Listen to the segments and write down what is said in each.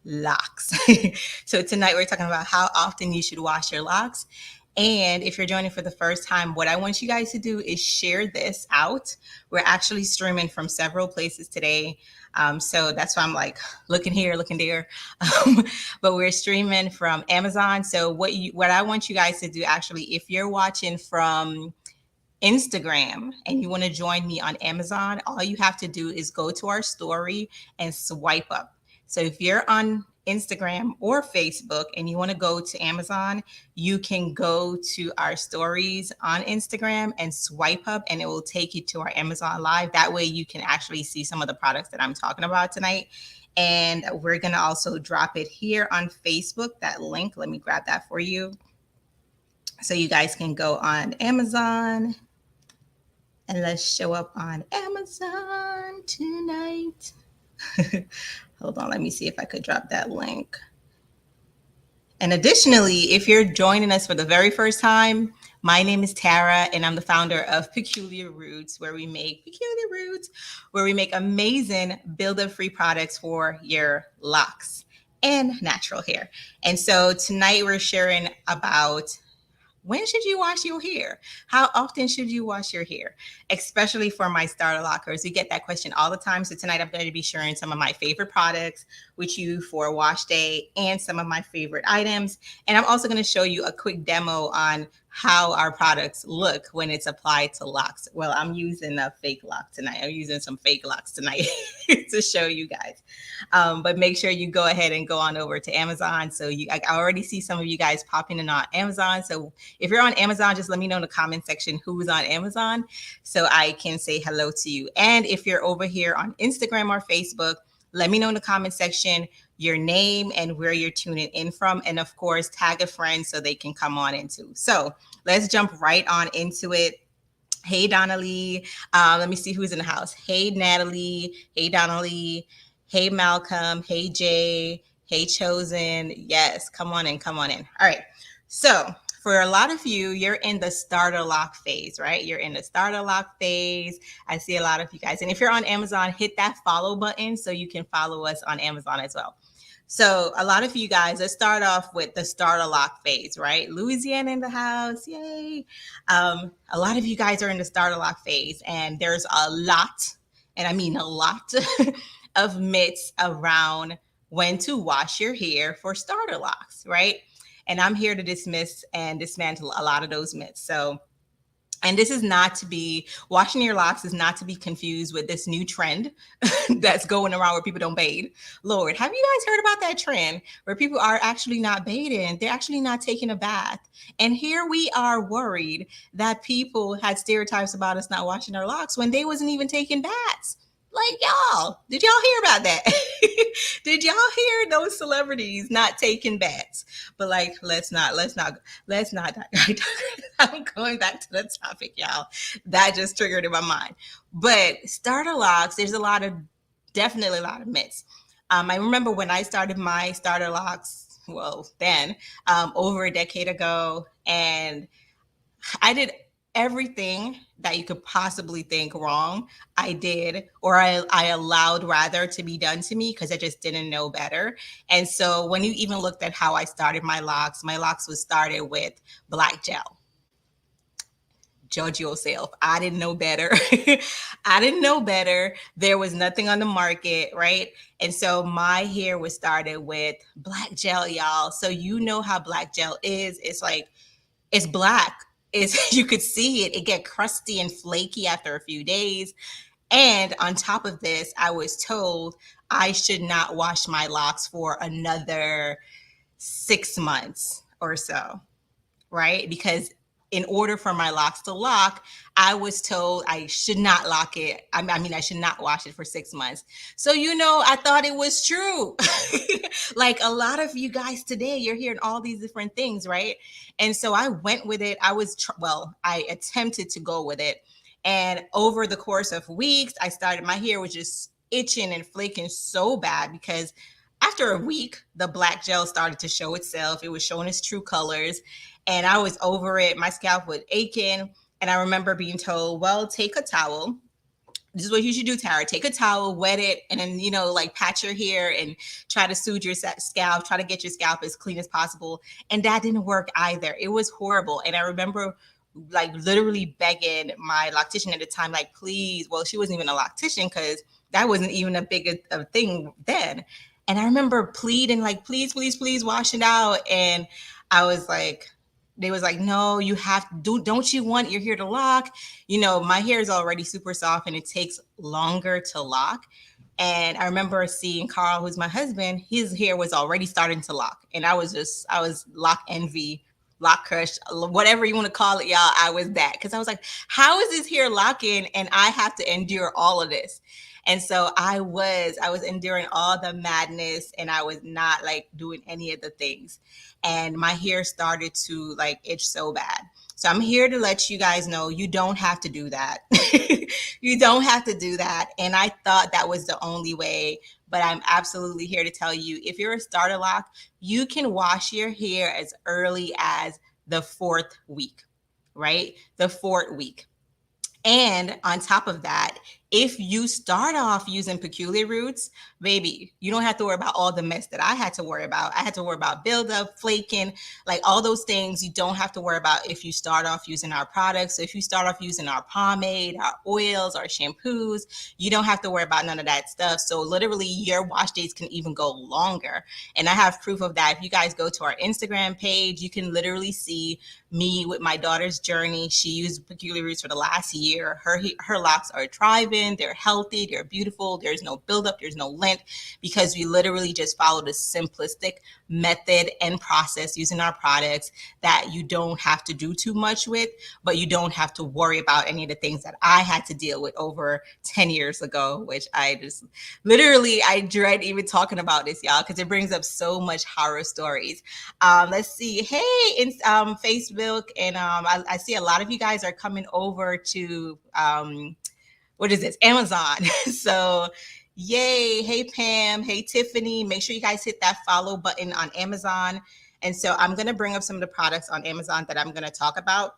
locks. So tonight we're talking about how often you should wash your locks. And if you're joining for the first time, what I want you guys to do is share this out. We're actually streaming from several places today. So that's why I'm like looking here, looking there. Um, but we're streaming from Amazon. So what I want you guys to do actually, if you're watching from Instagram and you want to join me on Amazon, all you have to do is go to our story and swipe up. So if you're on Instagram or Facebook and you want to go to Amazon, you can go to our stories on Instagram and swipe up, and it will take you to our Amazon Live. That way you can actually see some of the products that I'm talking about tonight. And we're going to also drop it here on Facebook, that link. Let me grab that for you. So you guys can go on Amazon and let's show up on Amazon tonight. Hold on, let me see if I could drop that link. And additionally, if you're joining us for the very first time, my name is Tara, and I'm the founder of Peculiar Roots, where we make amazing build-up-free products for your locks and natural hair. And so tonight we're sharing about when should you wash your hair? How often should you wash your hair? Especially for my starter lockers. We get that question all the time. So tonight I'm going to be sharing some of my favorite products with you for wash day and some of my favorite items. And I'm also going to show you a quick demo on how our products look when it's applied to locks. Well, I'm using a fake lock tonight. I'm using some fake locks tonight to show you guys. But make sure you go ahead and go on over to Amazon. So I already see some of you guys popping in on Amazon. So if you're on Amazon, just let me know in the comment section who's on Amazon so I can say hello to you. And if you're over here on Instagram or Facebook, let me know in the comment section your name and where you're tuning in from. And of course, tag a friend so they can come on in too. So let's jump right on into it. Hey, Donnelly. Let me see who's in the house. Hey, Natalie. Hey, Donnelly. Hey, Malcolm. Hey, Jay. Hey, Chosen. Yes, come on in. Come on in. All right. So for a lot of you, you're in the starter lock phase, right? You're in the starter lock phase. I see a lot of you guys. And if you're on Amazon, hit that follow button so you can follow us on Amazon as well. So a lot of you guys, let's start off with the starter lock phase, right? Louisiana in the house, yay. A lot of you guys are in the starter lock phase, and there's a lot, and I mean a lot, of myths around when to wash your hair for starter locks, right? And I'm here to dismiss and dismantle a lot of those myths. So, and this is not to be, washing your locks is not to be confused with this new trend that's going around where people don't bathe. Lord, have you guys heard about that trend where people are actually not bathing? They're actually not taking a bath. And here we are worried that people had stereotypes about us not washing our locks when they wasn't even taking baths. Like, y'all, did y'all hear about that? Did y'all hear those celebrities not taking baths? But like, let's not. I'm going back to the topic, y'all. That just triggered in my mind. But starter locks, there's definitely a lot of myths. I remember when I started my starter locks, well, then over a decade ago, and I did everything that you could possibly think wrong. I did, or I allowed rather to be done to me because I just didn't know better. And so when you even looked at how I started my locks was started with black gel. Judge yourself. I didn't know better. I didn't know better. There was nothing on the market, right? And so my hair was started with black gel, y'all. So you know how black gel is. It's like, it's black. You could see it. It get crusty and flaky after a few days. And on top of this, I was told I should not wash my locks for another 6 months or so, right? Because in order for my locks to lock, I was told I should not lock it. I mean, I should not wash it for 6 months. So, I thought it was true. Like a lot of you guys today, you're hearing all these different things, right? And so I went with it. I attempted to go with it. And over the course of weeks, my hair was just itching and flaking so bad because after a week, the black gel started to show itself. It was showing its true colors. And I was over it. My scalp was aching. And I remember being told, well, take a towel this is what you should do, Tara. Take a towel, wet it, and then, like pat your hair and try to soothe your scalp, try to get your scalp as clean as possible. And that didn't work either. It was horrible. And I remember like literally begging my loctician at the time, like, please, well, she wasn't even a loctician because that wasn't even a big a thing then. And I remember pleading, like, please, please, please wash it out. And I was like, they was like, no, you have to do, don't you want your hair to lock? My hair is already super soft and it takes longer to lock. And I remember seeing Carl, who's my husband, his hair was already starting to lock. And I was lock envy, lock crush, whatever you want to call it, y'all. I was that. Because I was like, how is this hair locking and I have to endure all of this? And so I was enduring all the madness and I was not like doing any of the things. And my hair started to like itch so bad. So I'm here to let you guys know you don't have to do that. You don't have to do that. And I thought that was the only way, but I'm absolutely here to tell you, if you're a starter lock, you can wash your hair as early as the 4th week, right? The 4th week. And on top of that, if you start off using peculiar roots, baby, you don't have to worry about all the mess that I had to worry about. I had to worry about buildup, flaking, like all those things you don't have to worry about if you start off using our products. So if you start off using our pomade, our oils, our shampoos, you don't have to worry about none of that stuff. So literally your wash days can even go longer. And I have proof of that. If you guys go to our Instagram page, you can literally see me with my daughter's journey. She used peculiar roots for the last year. Her locks are thriving. They're healthy. They're beautiful. There's no buildup. There's no length because we literally just followed a simplistic method and process using our products that you don't have to do too much with, but you don't have to worry about any of the things that I had to deal with over 10 years ago, which I just literally, I dread even talking about this, y'all, because it brings up so much horror stories. Let's see. Hey, in Facebook, and I see a lot of you guys are coming over to what is this? Amazon. So yay. Hey, Pam. Hey, Tiffany. Make sure you guys hit that follow button on Amazon. And so I'm going to bring up some of the products on Amazon that I'm going to talk about.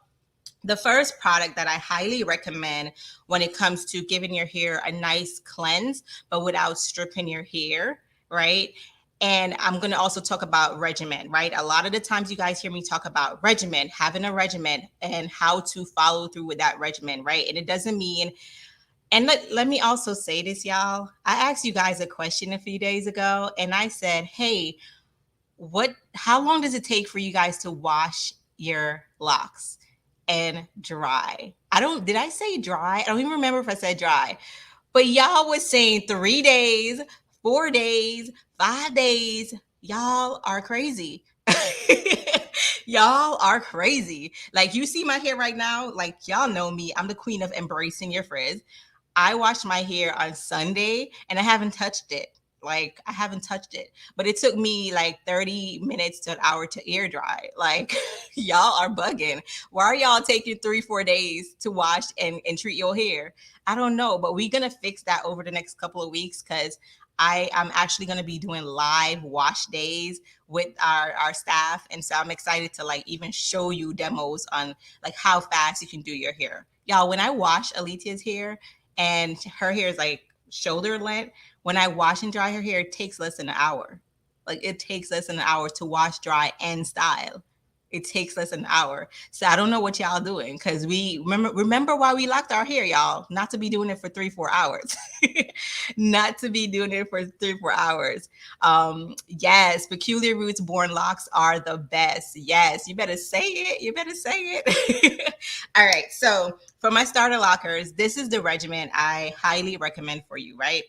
The first product that I highly recommend when it comes to giving your hair a nice cleanse, but without stripping your hair, right? And I'm going to also talk about regimen, right? A lot of the times you guys hear me talk about regimen, having a regimen and how to follow through with that regimen, right? And it doesn't mean, and let me also say this, y'all. I asked you guys a question a few days ago and I said, hey, how long does it take for you guys to wash your locks and dry? Did I say dry? I don't even remember if I said dry, but y'all was saying 3 days, 4 days, 5 days. Y'all are crazy. Y'all are crazy. Like, you see my hair right now, like, y'all know me. I'm the queen of embracing your frizz. I washed my hair on Sunday and I haven't touched it. Like, I haven't touched it, but it took me like 30 minutes to an hour to air dry. Like, y'all are bugging. Why are y'all taking 3-4 days to wash and treat your hair? I don't know, but we're going to fix that over the next couple of weeks because I'm actually going to be doing live wash days with our staff. And so I'm excited to like even show you demos on like how fast you can do your hair. Y'all, when I wash Alitia's hair and her hair is like shoulder length, when I wash and dry her hair, it takes less than an hour. Like, it takes less than an hour to wash, dry, and style. It takes less than an hour. So I don't know what y'all doing, because we remember why we locked our hair, y'all. Not to be doing it for 3-4 hours. Not to be doing it for 3-4 hours. Yes, peculiar roots born locks are the best. Yes, you better say it. You better say it. All right. So for my starter lockers, this is the regimen I highly recommend for you, right?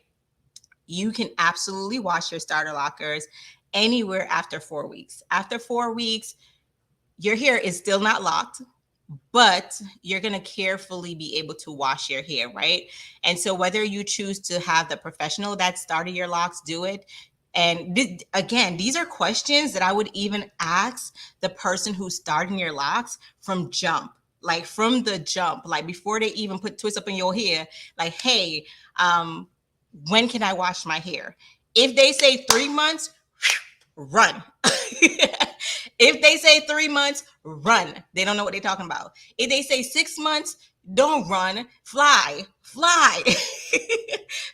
You can absolutely wash your starter lockers anywhere after 4 weeks. After 4 weeks, your hair is still not locked, but you're going to carefully be able to wash your hair, right? And so whether you choose to have the professional that started your locks do it, and again, these are questions that I would even ask the person who's starting your locks from jump. Like, from the jump, like before they even put twist up in your hair, like, hey, when can I wash my hair? If they say 3 months, run. If they say 3 months, run. They don't know what they're talking about. If they say 6 months, Don't run, fly, fly,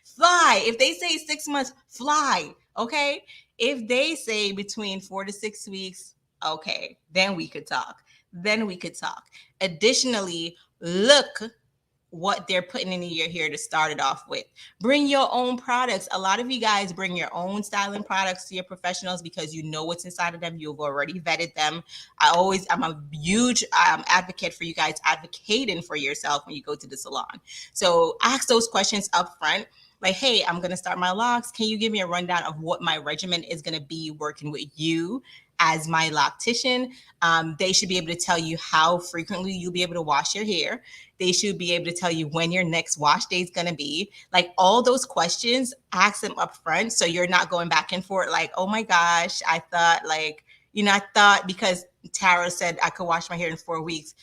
fly. If they say 6 months, fly. Okay. If they say between 4 to 6 weeks, okay, then we could talk. Then we could talk. Additionally, look what they're putting in your hair to start it off with. Bring your own products. A lot of you guys bring your own styling products to your professionals because you know what's inside of them. You've already vetted them. I'm a huge advocate for you guys advocating for yourself when you go to the salon. So ask those questions up front. Like, hey, I'm going to start my locks. Can you give me a rundown of what my regimen is going to be working with you as my loctician? They should be able to tell you how frequently you'll be able to wash your hair. They should be able to tell you when your next wash day is going to be. Like all those questions, ask them up front so you're not going back and forth like, oh my gosh, I thought like, I thought because Tara said I could wash my hair in 4 weeks,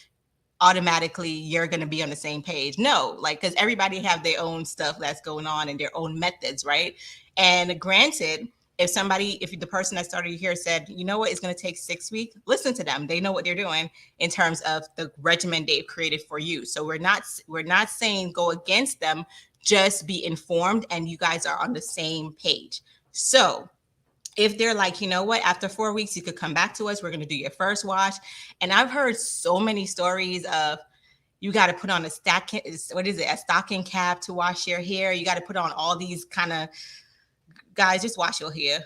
automatically you're going to be on the same page. No, like, because everybody have their own stuff that's going on and their own methods, right? And granted, if the person that started here said, you know what, it's going to take 6 weeks, listen to them. They know what they're doing in terms of the regimen they've created for you. So we're not saying go against them, just be informed and you guys are on the same page. So if they're like, you know what, after 4 weeks, you could come back to us. We're going to do your first wash. And I've heard so many stories of you got to put on a stocking cap to wash your hair. You got to put on all these kind of, guys, just wash your hair.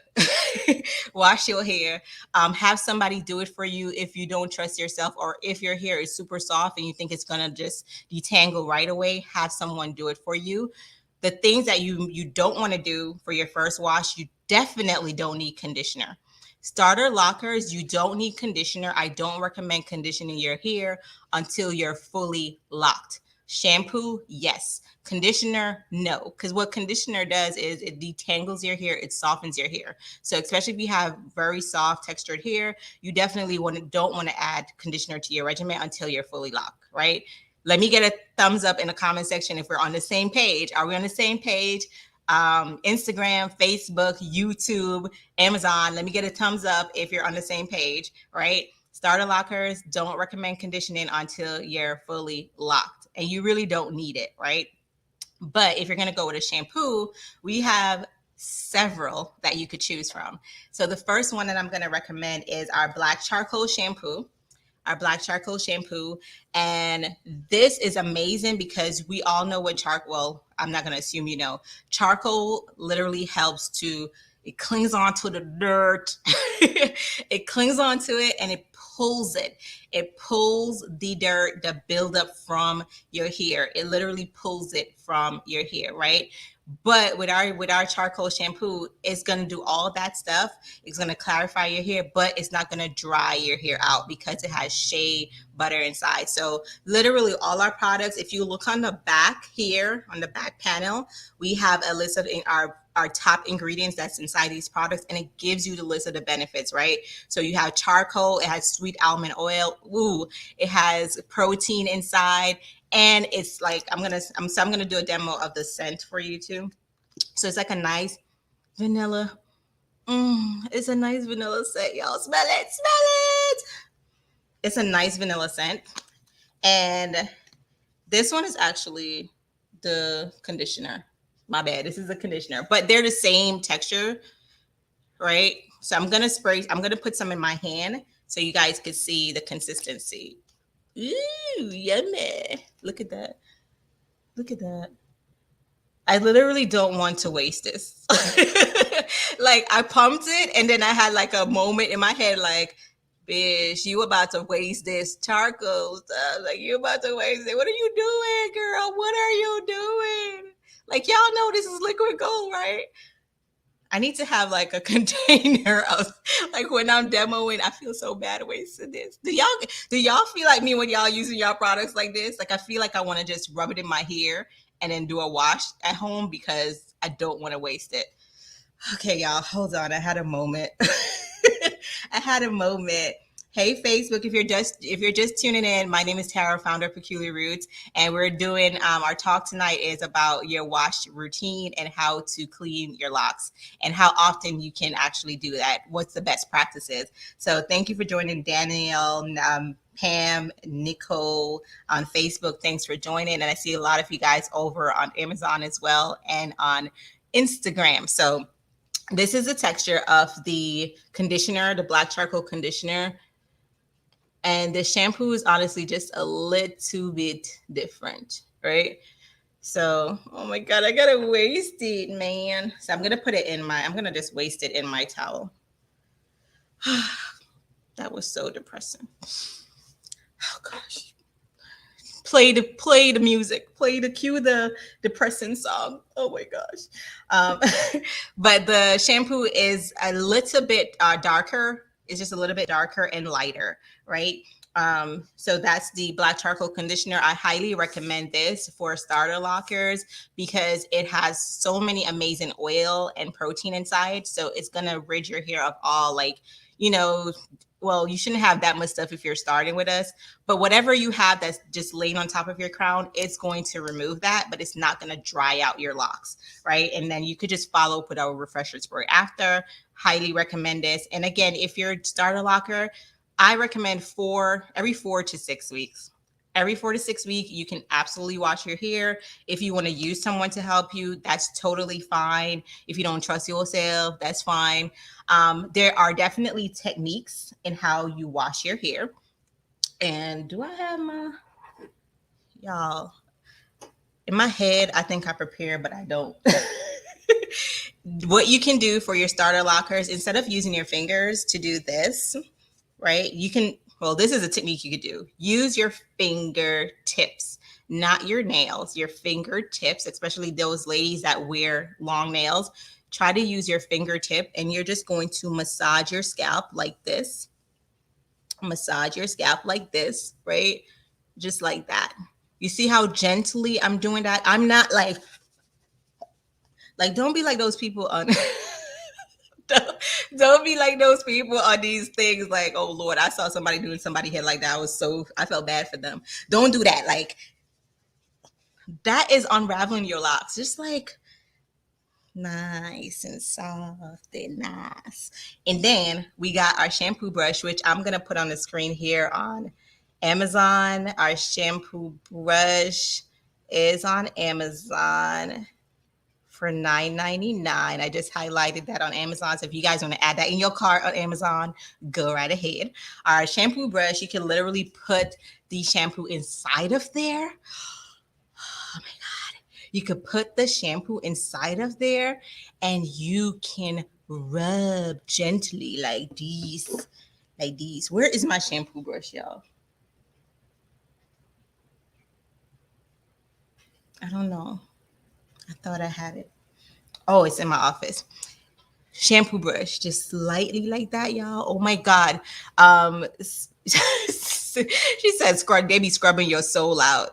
Wash your hair. Have somebody do it for you if you don't trust yourself, or if your hair is super soft and you think it's going to just detangle right away, have someone do it for you. The things that you don't want to do for your first wash, you definitely don't need conditioner. Starter lockers, you don't need conditioner. I don't recommend conditioning your hair until you're fully locked. Shampoo, yes. Conditioner, no. Because what conditioner does is it detangles your hair, it softens your hair. So especially if you have very soft textured hair, you definitely don't want to add conditioner to your regimen until you're fully locked, right? Let me get a thumbs up in the comment section if we're on the same page. Are we on the same page? Instagram, Facebook, YouTube, Amazon. Let me get a thumbs up if you're on the same page, right? Starter lockers, don't recommend conditioning until you're fully locked. And you really don't need it, right? But if you're going to go with a shampoo, we have several that you could choose from. So the first one that I'm going to recommend is our black charcoal shampoo. And this is amazing because we all know what charcoal, I'm not going to assume you know, charcoal literally helps to, it clings onto the dirt. It clings onto it and it pulls it. It pulls the dirt, the buildup from your hair. It literally pulls it from your hair, right? But with our charcoal shampoo, it's going to do all that stuff. It's going to clarify your hair, but it's not going to dry your hair out because it has shea butter inside. So literally all our products, if you look on the back here, on the back panel, we have a list of our top ingredients that's inside these products, and it gives you the list of the benefits, right? So you have charcoal, it has sweet almond oil, it has protein inside, and it's like I'm gonna do a demo of the scent for you too. So it's like a nice vanilla. It's a nice vanilla scent, y'all. Smell it. It's a nice vanilla scent, and this one is actually the conditioner. My bad. This is a conditioner, but they're the same texture, right? So I'm gonna put some in my hand so you guys can see the consistency. Ooh, yummy. Look at that. Look at that. I literally don't want to waste this. Like I pumped it and then I had like a moment in my head like, bitch, you about to waste this charcoal stuff. Like you about to waste it. What are you doing, girl? What are you doing? Like y'all know this is liquid gold, right? I need to have like a container of like when I'm demoing. I feel so bad wasting this. Do y'all feel like me when y'all using y'all products like this? Like I feel like I want to just rub it in my hair and then do a wash at home because I don't want to waste it. Okay, y'all, hold on. I had a moment. I had a moment. Hey Facebook, if you're just tuning in, my name is Tara, founder of Peculiar Roots, and we're doing our talk tonight is about your wash routine and how to clean your locks and how often you can actually do that. What's the best practices? So thank you for joining, Danielle, Pam, Nicole on Facebook. Thanks for joining, and I see a lot of you guys over on Amazon as well and on Instagram. So this is the texture of the conditioner, the black charcoal conditioner. And the shampoo is honestly just a little bit different, right? So, oh my God, I gotta waste it, man. So I'm gonna just waste it in my towel. That was so depressing. Oh gosh. Play the music, cue the depressing song. Oh my gosh. Um, but the shampoo is a little bit darker. It's just a little bit darker and lighter, right? So that's the black charcoal conditioner. I highly recommend this for starter lockers because it has so many amazing oil and protein inside. So it's gonna rid your hair of all like, you know, well, you shouldn't have that much stuff if you're starting with us, but whatever you have that's just laying on top of your crown, it's going to remove that, but it's not going to dry out your locks, right? And then you could just follow up with our refresher spray after. Highly recommend this. And again, if you're a starter locker, I recommend every 4 to 6 weeks. Every 4 to 6 weeks, you can absolutely wash your hair. If you want to use someone to help you, that's totally fine. If you don't trust yourself, that's fine. There are definitely techniques in how you wash your hair. And do I have y'all in my head? I think I prepared, but I don't. What you can do for your starter lockers, instead of using your fingers to do this, right? Well, this is a technique you could do. Use your fingertips, not your nails, your fingertips, especially those ladies that wear long nails. Try to use your fingertip and you're just going to massage your scalp like this. Massage your scalp like this, right? Just like that. You see how gently I'm doing that? I'm not like don't be like those people on don't, don't be like those people on these things like, oh Lord, I saw somebody doing somebody head like that. I felt bad for them. Don't do that. Like that is unraveling your locks. Just like nice and soft and nice. And then we got our shampoo brush, which I'm gonna put on the screen here on Amazon. Our shampoo brush is on Amazon for $9.99. I just highlighted that on Amazon. So if you guys want to add that in your cart on Amazon, go right ahead. Our shampoo brush, you can literally put the shampoo inside of there. Oh my God. You could put the shampoo inside of there and you can rub gently like these. Like these. Where is my shampoo brush, y'all? I don't know. I thought I had it. Oh, it's in my office. Shampoo brush just slightly like that, y'all. Oh my God. She said they be scrubbing your soul out.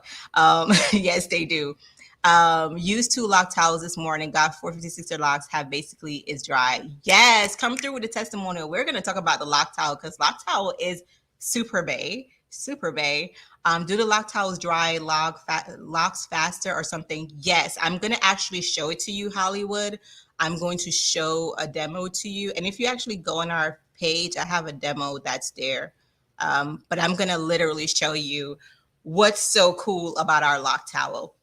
Yes, they do. Used 2 lock towels this morning, got 456 locks, have basically is dry. Yes, come through with a testimonial. We're gonna talk about the lock towel because lock towel is super bay. Super bay. Do the lock towels dry locks faster or something? Yes, I'm gonna actually show it to you, Hollywood. I'm going to show a demo to you. And if you actually go on our page, I have a demo that's there. But I'm going to literally show you what's so cool about our lock towel.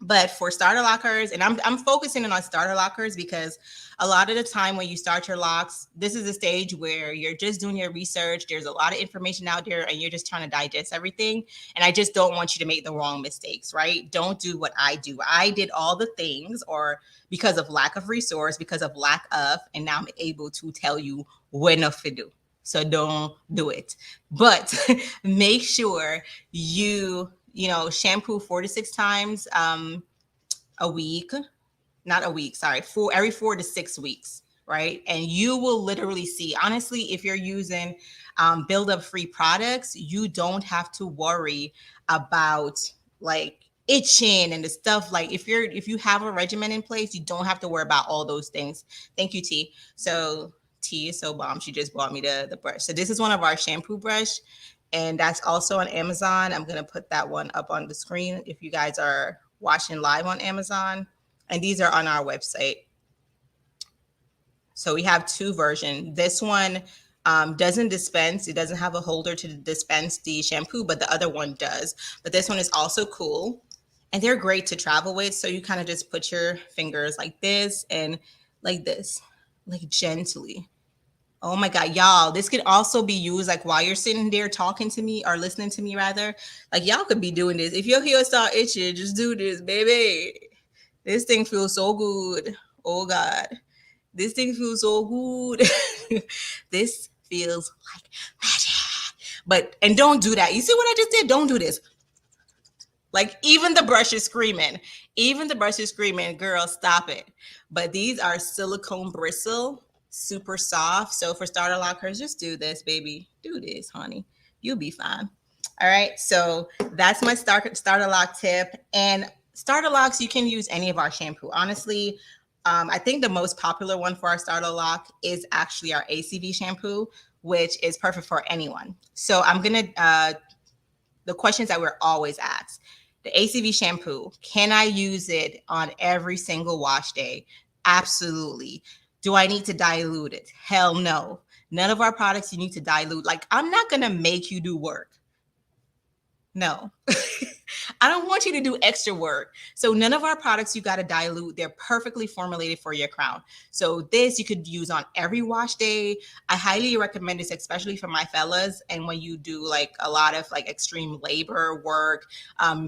But for starter lockers, and I'm focusing on starter lockers because a lot of the time when you start your locks, this is a stage where you're just doing your research. There's a lot of information out there and you're just trying to digest everything. And I just don't want you to make the wrong mistakes, right? Don't do what I do. I did all the things or because of lack of resource, because of lack of, and now I'm able to tell you when enough to do. So don't do it. But make sure shampoo 4 to 6 times a week, not a week, sorry, every 4 to 6 weeks, right? And you will literally see, honestly, if you're using build up free products, you don't have to worry about like itching and the stuff. Like if you have a regimen in place, you don't have to worry about all those things. Thank you, T. So T is so bomb. She just bought me the brush. So this is one of our shampoo brush, and that's also on Amazon. I'm gonna put that one up on the screen if you guys are watching live on Amazon. And these are on our website. So we have two versions. This one doesn't dispense. It doesn't have a holder to dispense the shampoo, but the other one does. But this one is also cool. And they're great to travel with. So you kind of just put your fingers like this and like this, like gently. Oh my God, y'all, this could also be used like while you're sitting there talking to me or listening to me rather. Like y'all could be doing this. If your heel start itching, just do this, baby. This thing feels so good. Oh God. This thing feels so good. This feels like magic. But, and don't do that. You see what I just did? Don't do this. Like even the brush is screaming. Even the brush is screaming, girl, stop it. But these are silicone bristle, super soft. So for starter lockers, just do this, baby. Do this, honey. You'll be fine. All right. So that's my starter lock tip. And starter locks, you can use any of our shampoo. Honestly, I think the most popular one for our starter lock is actually our ACV shampoo, which is perfect for anyone. So I'm going to, the questions that we're always asked. The ACV shampoo, can I use it on every single wash day? Absolutely. Do I need to dilute it? Hell no. None of our products you need to dilute. Like, I'm not going to make you do work. No. I don't want you to do extra work. So none of our products you got to dilute. They're perfectly formulated for your crown. So this you could use on every wash day. I highly recommend this, especially for my fellas. And when you do like a lot of like extreme labor work,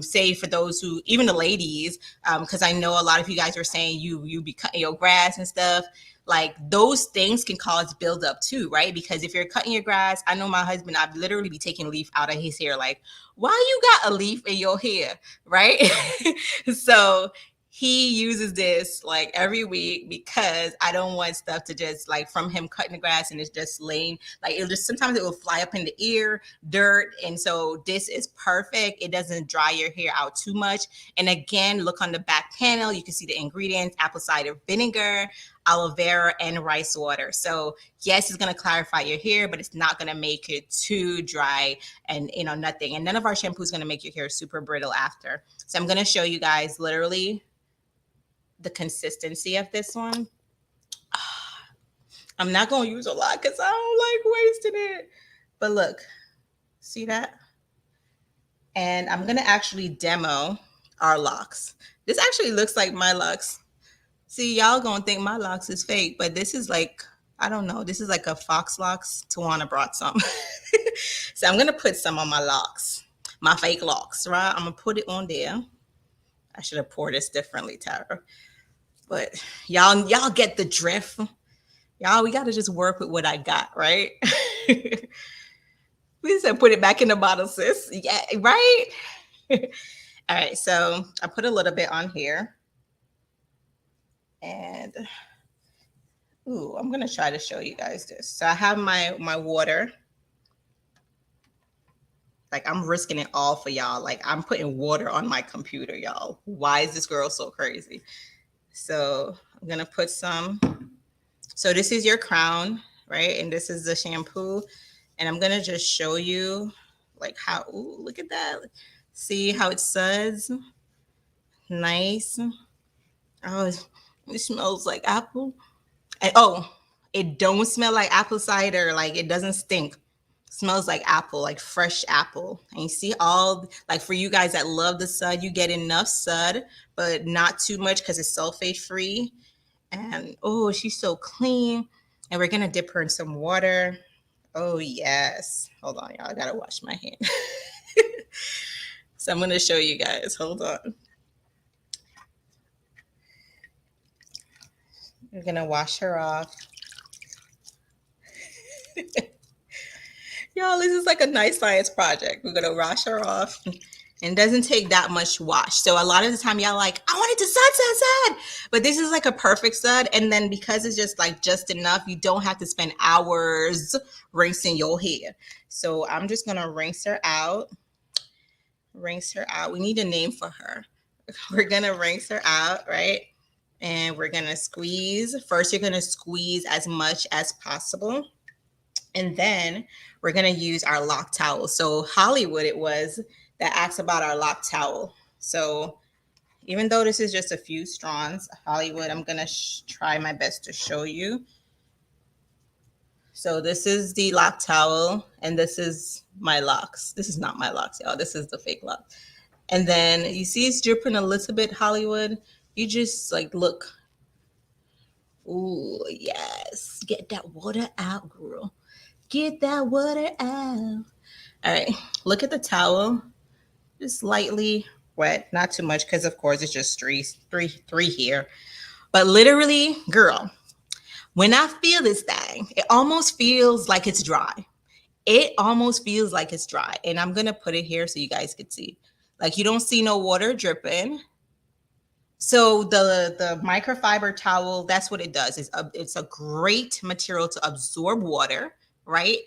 say for those who, even the ladies, because I know a lot of you guys are saying you be cutting your grass and stuff. Like those things can cause buildup too, right? Because if you're cutting your grass, I know my husband, I'd literally be taking a leaf out of his hair. Like, why you got a leaf in your hair, right? So he uses this like every week because I don't want stuff to just like from him cutting the grass and it's just laying like it just sometimes it will fly up in the ear, dirt. And so this is perfect. It doesn't dry your hair out too much. And again, look on the back panel. You can see the ingredients: apple cider vinegar, aloe vera, and rice water. So yes, it's going to clarify your hair, but it's not going to make it too dry and nothing. And none of our shampoo is going to make your hair super brittle after. So I'm going to show you guys literally the consistency of this one. I'm not going to use a lot because I don't like wasting it. But look, see that? And I'm going to actually demo our locks. This actually looks like my locks. See, y'all going to think my locks is fake, but this is like, I don't know. This is like a Fox locks. Tawana brought some. So I'm going to put some on my locks, my fake locks, right? I'm going to put it on there. I should have poured this differently, Tara. But y'all get the drift. Y'all, we got to just work with what I got, right? We said put it back in the bottle, sis. Yeah, right? All right, so I put a little bit on here. And, ooh, I'm going to try to show you guys this. So I have my water. Like, I'm risking it all for y'all. Like, I'm putting water on my computer, y'all. Why is this girl so crazy? So I'm going to put some. So this is your crown, right? And this is the shampoo. And I'm going to just show you, like, how, ooh, look at that. See how it suds? Nice. Oh, it smells like apple. And, oh, it don't smell like apple cider. Like, it doesn't stink. Smells like apple, like fresh apple. And you see all, like for you guys that love the sud, you get enough sud, but not too much because it's sulfate free. And oh, she's so clean. And we're gonna dip her in some water. Oh yes. Hold on, y'all. I gotta wash my hand. So I'm gonna show you guys. Hold on. We're gonna wash her off. Y'all, this is like a nice science project. We're gonna wash her off. And it doesn't take that much wash. So a lot of the time y'all like, I want it to sud. But this is like a perfect sud. And then because it's just like just enough, you don't have to spend hours rinsing your hair. So I'm just gonna rinse her out. Rinse her out. We need a name for her. We're gonna rinse her out, right? And we're going to squeeze. First, you're going to squeeze as much as possible. And then we're going to use our lock towel. So Hollywood it was that asked about our lock towel. So even though this is just a few strands, Hollywood, I'm going to try my best to show you. So this is the lock towel, and this is my locks. This is not my locks, y'all. This is the fake lock. And then you see it's dripping a little bit, Hollywood. You just like look. Ooh, yes. Get that water out, girl. Get that water out. All right. Look at the towel. Just lightly wet, not too much, because of course it's just three here. But literally, girl, when I feel this thing, it almost feels like it's dry. It almost feels like it's dry. And I'm going to put it here so you guys can see. Like you don't see no water dripping. So the microfiber towel, that's what it does. It's a great material to absorb water, right?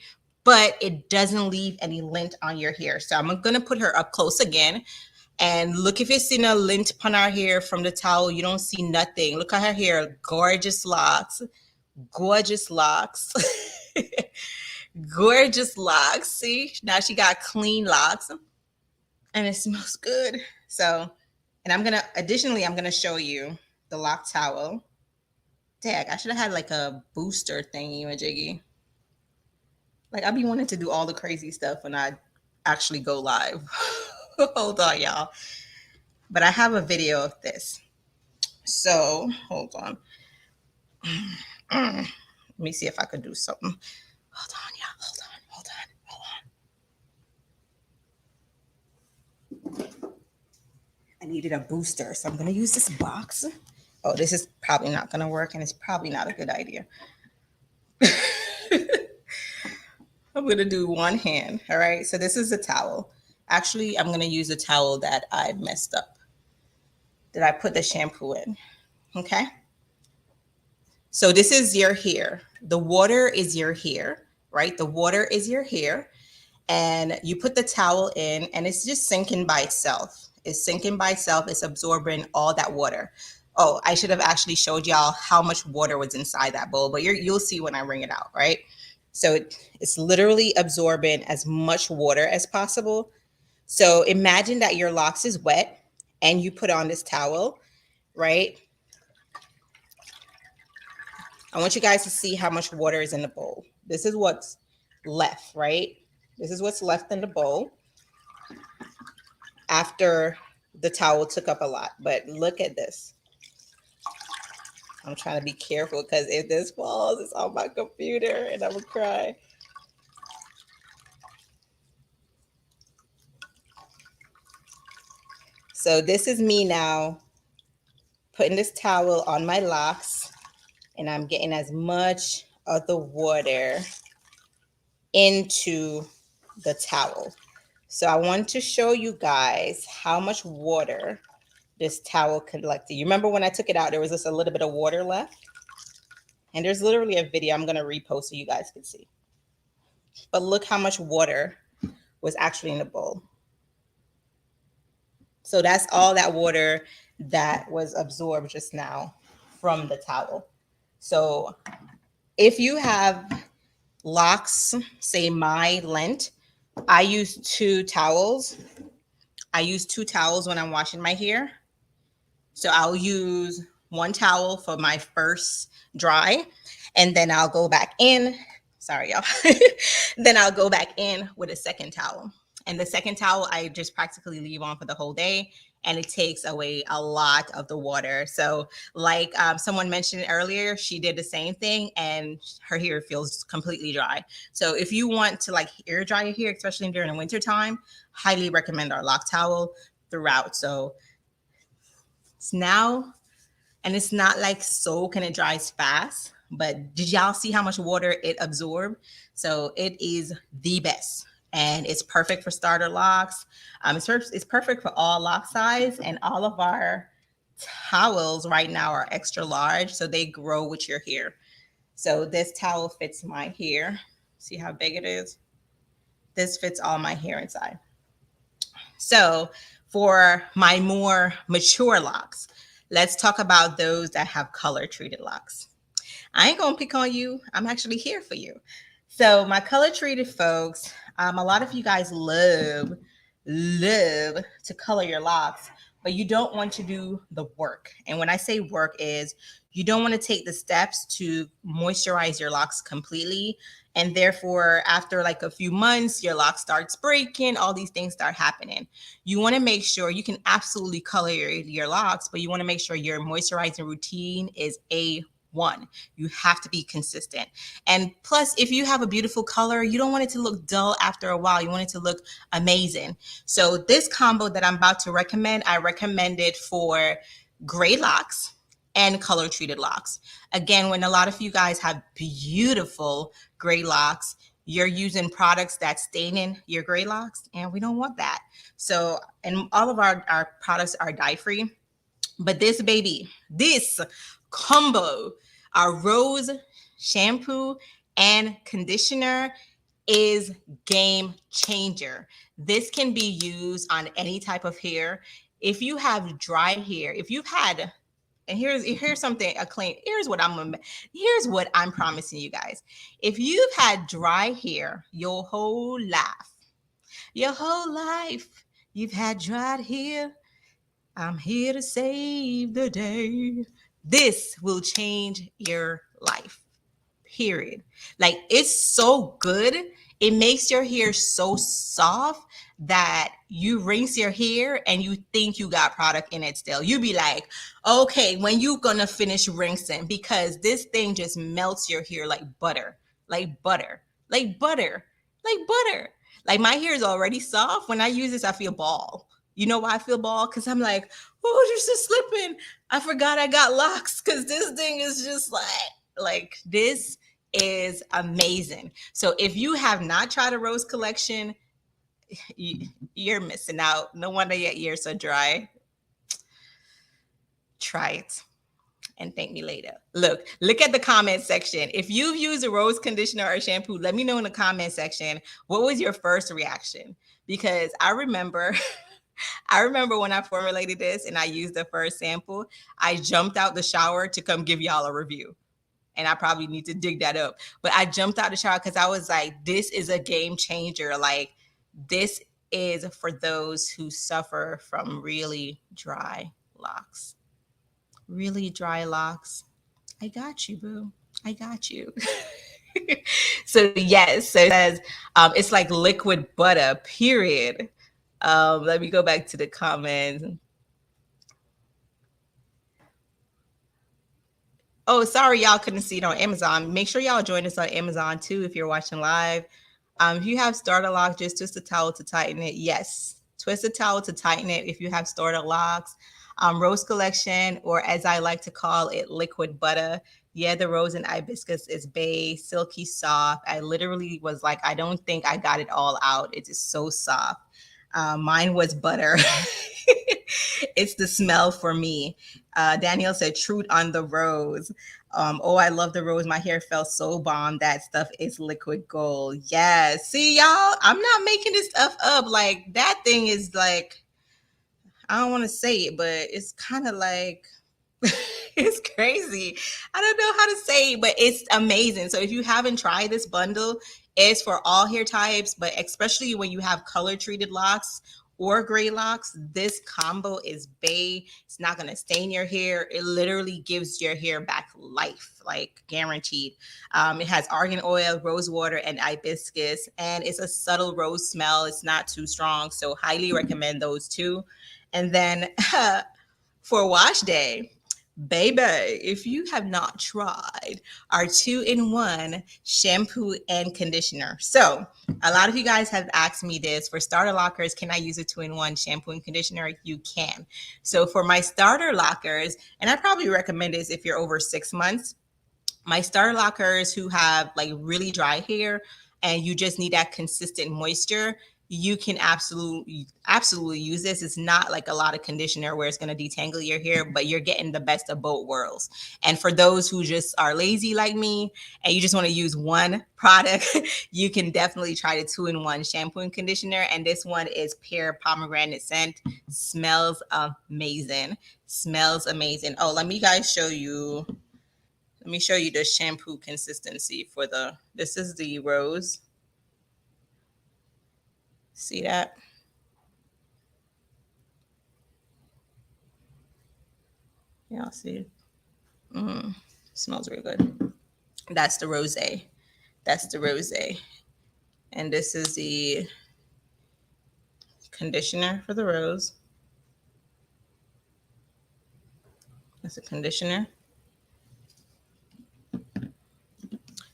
But it doesn't leave any lint on your hair. So I'm going to put her up close again. And look, if you're seeing a lint upon our hair from the towel, you don't see nothing. Look at her hair. Gorgeous locks. Gorgeous locks. Gorgeous locks. See, now she got clean locks. And it smells good. So, and I'm going to show you the lock towel. Dang, I should have had like a booster thingy, majiggy. Like I be wanting to do all the crazy stuff when I actually go live. Hold on, y'all. But I have a video of this. So hold on. Let me see if I could do something. Hold on, y'all. I needed a booster, so I'm going to use this box. Oh, this is probably not going to work, and it's probably not a good idea. I'm going to do one hand. All right. So this is a towel. Actually, I'm going to use a towel that I messed up, that I put the shampoo in. Okay. So this is your hair. The water is your hair, right? The water is your hair. And you put the towel in, and it's just sinking by itself. It's sinking by itself. It's absorbing all that water. Oh, I should have actually showed y'all how much water was inside that bowl, but you'll see when I wring it out, right? So it's literally absorbing as much water as possible. So imagine that your locks is wet and you put on this towel, right? I want you guys to see how much water is in the bowl. This is what's left, right? This is what's left in the bowl after the towel took up a lot. But look at this. I'm trying to be careful because if this falls, it's on my computer and I will cry. So this is me now putting this towel on my locks, and I'm getting as much of the water into the towel. So I want to show you guys how much water this towel collected. You remember when I took it out, there was just a little bit of water left? And there's literally a video I'm going to repost so you guys can see. But look how much water was actually in the bowl. So that's all that water that was absorbed just now from the towel. So if you have locks, say my length, I use two towels. I use two towels when I'm washing my hair. So I'll use one towel for my first dry, and then I'll go back in. Sorry, y'all. Then I'll go back in with a second towel. And the second towel, I just practically leave on for the whole day, and it takes away a lot of the water. So like someone mentioned earlier, she did the same thing and her hair feels completely dry. So if you want to like air dry your hair, especially during the winter time, highly recommend our lock towel throughout. So it's now, and it's not like soak and it dries fast, but did y'all see how much water it absorbed? So it is the best. And it's perfect for starter locks. It's perfect for all lock size, and all of our towels right now are extra large, so they grow with your hair. So this towel fits my hair. See how big it is? This fits all my hair inside. So for my more mature locks, Let's talk about those that have color treated locks. I ain't gonna pick on you. I'm actually here for you. So my color treated folks, a lot of you guys love to color your locks, but you don't want to do the work. And when I say work is you don't want to take the steps to moisturize your locks completely. And therefore, after like a few months, your lock starts breaking, all these things start happening. You want to make sure you can absolutely color your locks, but you want to make sure your moisturizing routine is A1. You have to be consistent. And plus, if you have a beautiful color, you don't want it to look dull after a while. You want it to look amazing. So this combo that I'm about to recommend, I recommend it for gray locks and color treated locks. Again, when a lot of you guys have beautiful gray locks, you're using products that stain in your gray locks, and we don't want that. So, and all of our products are dye free. But this baby, this combo, our rose shampoo and conditioner is game changer. This can be used on any type of hair. If you have dry hair, if you've had, and here's something a claim. Here's what I'm promising you guys. If you've had dry hair your whole life, you've had dry hair, I'm here to save the day. This will change your life. Period. Like it's so good. It makes your hair so soft that you rinse your hair and you think you got product in it still. You be like, okay, when you gonna finish rinsing? Because this thing just melts your hair like butter, like butter, like butter, like butter. Like my hair is already soft. When I use this, I feel ball. You know why I feel ball? Because I'm like, oh, this is slipping. I forgot I got locks because this thing is just like this is amazing. So if you have not tried a rose collection, you're missing out. No wonder your ears so dry. Try it and thank me later. Look at the comment section. If you've used a rose conditioner or shampoo, let me know in the comment section what was your first reaction, because I remember when I formulated this and I used the first sample, I jumped out the shower to come give y'all a review. And I probably need to dig that up. But I jumped out the shower because I was like, this is a game changer. Like, this is for those who suffer from really dry locks. Really dry locks. I got you, boo. I got you. So, yes. So it says it's like liquid butter, period. Let me go back to the comments. Oh, sorry, y'all couldn't see it on Amazon. Make sure y'all join us on Amazon too if you're watching live. If you have starter lock, just twist the towel to tighten it. Yes, twist the towel to tighten it if you have starter locks. Rose collection, or as I like to call it, liquid butter. Yeah, the rose and hibiscus is bay, silky soft. I literally was like, I don't think I got it all out. It is so soft. Mine was butter. It's the smell for me. Danielle said, truth on the rose. Oh, I love the rose. My hair felt so bomb. That stuff is liquid gold. Yeah. See, y'all, I'm not making this stuff up. Like, that thing is like, I don't want to say it, but it's kind of like, it's crazy. I don't know how to say it, but it's amazing. So if you haven't tried this bundle, it's for all hair types, but especially when you have color treated locks or gray locks, this combo is bae. It's not going to stain your hair. It literally gives your hair back life, like guaranteed. It has argan oil, rose water, and hibiscus, and it's a subtle rose smell. It's not too strong, so highly recommend those two. And then for wash day, baby, if you have not tried our 2-in-1 shampoo and conditioner. So a lot of you guys have asked me this. For starter lockers, can I use a 2-in-1 shampoo and conditioner? You can. So for my starter lockers, and I probably recommend this if you're over 6 months, my starter lockers who have like really dry hair and you just need that consistent moisture, you can absolutely use this. It's not like a lot of conditioner where it's going to detangle your hair, but you're getting the best of both worlds. And for those who just are lazy like me and you just want to use one product, you can definitely try the 2-in-1 shampoo and conditioner. And this one is pear pomegranate scent. Smells amazing. Smells amazing. Oh, let me show you. Let me show you the shampoo consistency for this is the rose. See that? Y'all see? Mm, smells really good. That's the rosé. That's the rosé. And this is the conditioner for the rose. That's a conditioner.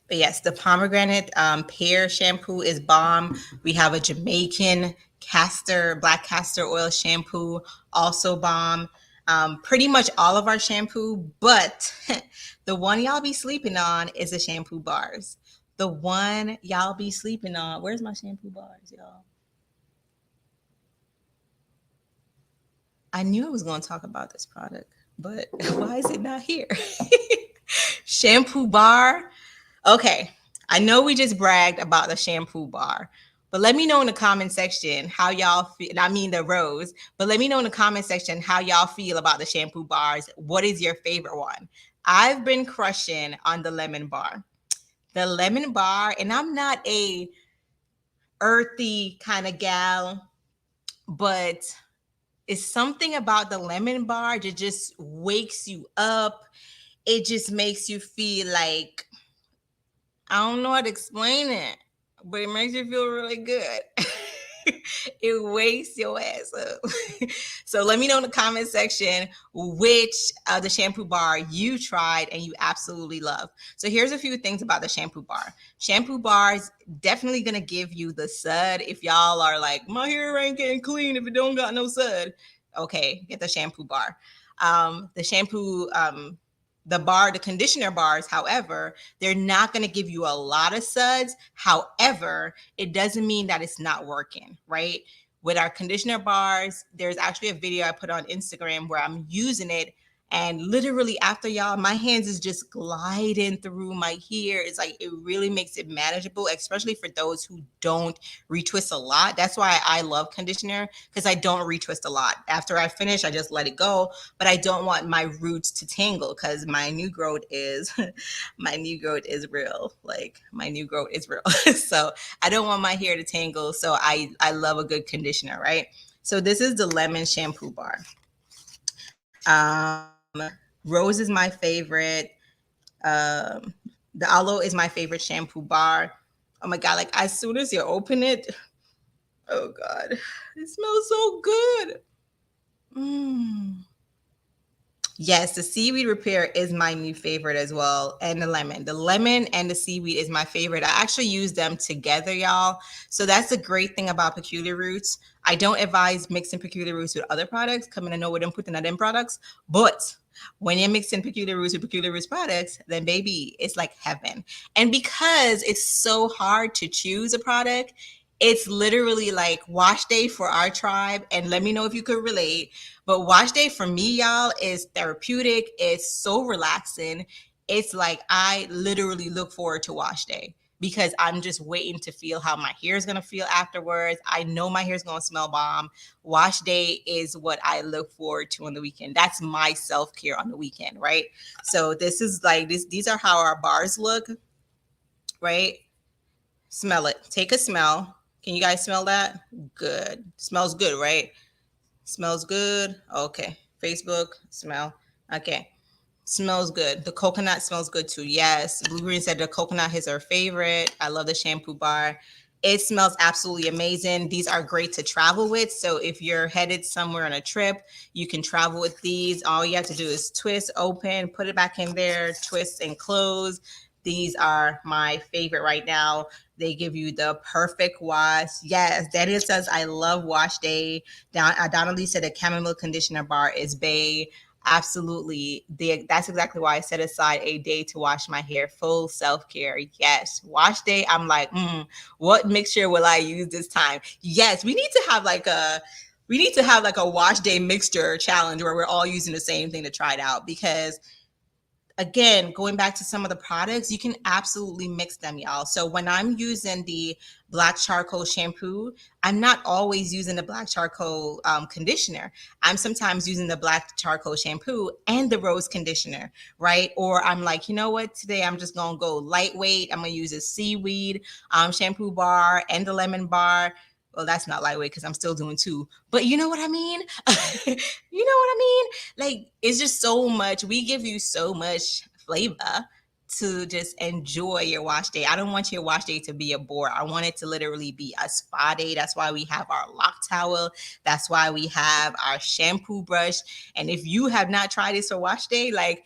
But yes, the pomegranate pear shampoo is bomb. We have a Jamaican black castor oil shampoo, also bomb. Pretty much all of our shampoo, but the one y'all be sleeping on is the shampoo bars. The one y'all be sleeping on. Where's my shampoo bars, y'all? I knew I was going to talk about this product, but why is it not here? Shampoo bar. Okay, I know we just bragged about the shampoo bar, but let me know in the comment section how y'all feel. I mean the rose, but let me know in the comment section how y'all feel about the shampoo bars. What is your favorite one? I've been crushing on the lemon bar. The lemon bar, and I'm not a earthy kind of gal, but it's something about the lemon bar that just wakes you up. It just makes you feel like, I don't know how to explain it, but it makes you feel really good. It wakes your ass up. So let me know in the comment section which the shampoo bar you tried and you absolutely love. So here's a few things about the shampoo bar. Shampoo bars definitely gonna give you the sud. If y'all are like, my hair ain't getting clean if it don't got no sud, okay, get the shampoo bar. The conditioner bars, however, they're not going to give you a lot of suds. However, it doesn't mean that it's not working, right? With our conditioner bars, there's actually a video I put on Instagram where I'm using it. And literally after y'all, my hands is just gliding through my hair. It's like, it really makes it manageable, especially for those who don't retwist a lot. That's why I love conditioner, because I don't retwist a lot. After I finish, I just let it go. But I don't want my roots to tangle because my new growth is my new growth is real. Like, my new growth is real. So I don't want my hair to tangle. So I love a good conditioner, right? So this is the lemon shampoo bar. Rose is my favorite. Um, the aloe is my favorite shampoo bar. Oh my God, like as soon as you open it, oh God, it smells so good. Mm. Yes, the seaweed repair is my new favorite as well. And the lemon. The lemon and the seaweed is my favorite. I actually use them together, y'all. So that's the great thing about Peculiar Roots. I don't advise mixing Peculiar Roots with other products. Come in and know what I'm putting in products. But when you're mixing Peculiar Roots with Peculiar Roots products, then baby, it's like heaven. And because it's so hard to choose a product, it's literally like wash day for our tribe. And let me know if you could relate. But wash day for me, y'all, is therapeutic. It's so relaxing. It's like I literally look forward to wash day because I'm just waiting to feel how my hair is going to feel afterwards. I know my hair is going to smell bomb. Wash day is what I look forward to on the weekend. That's my self-care on the weekend, right? So this is like this. These are how our bars look, right? Smell it. Take a smell. Can you guys smell that? Good. Smells good, right? Smells good. Okay. Facebook, smell. Okay. Smells good. The coconut smells good too. Yes. Blue Green said the coconut is her favorite. I love the shampoo bar. It smells absolutely amazing. These are great to travel with. So if you're headed somewhere on a trip, you can travel with these. All you have to do is twist, open, put it back in there, twist and close. These are my favorite right now. They give you the perfect wash. Yes, Daniel says, I love wash day. Donnelly said the chamomile conditioner bar is bae. Absolutely. That's exactly why I set aside a day to wash my hair. Full self-care. Yes. Wash day. I'm like, what mixture will I use this time? Yes, we need to have like a wash day mixture challenge where we're all using the same thing to try it out, because again, going back to some of the products, you can absolutely mix them, y'all. So when I'm using the black charcoal shampoo, I'm not always using the black charcoal conditioner. I'm sometimes using the black charcoal shampoo and the rose conditioner, right? Or I'm like, you know what? Today I'm just gonna go lightweight. I'm gonna use a seaweed shampoo bar and the lemon bar. Well, that's not lightweight because I'm still doing two, but you know what I mean? You know what I mean? Like, it's just so much. We give you so much flavor to just enjoy your wash day. I don't want your wash day to be a bore. I want it to literally be a spa day. That's why we have our lock towel. That's why we have our shampoo brush. And if you have not tried this for wash day, like,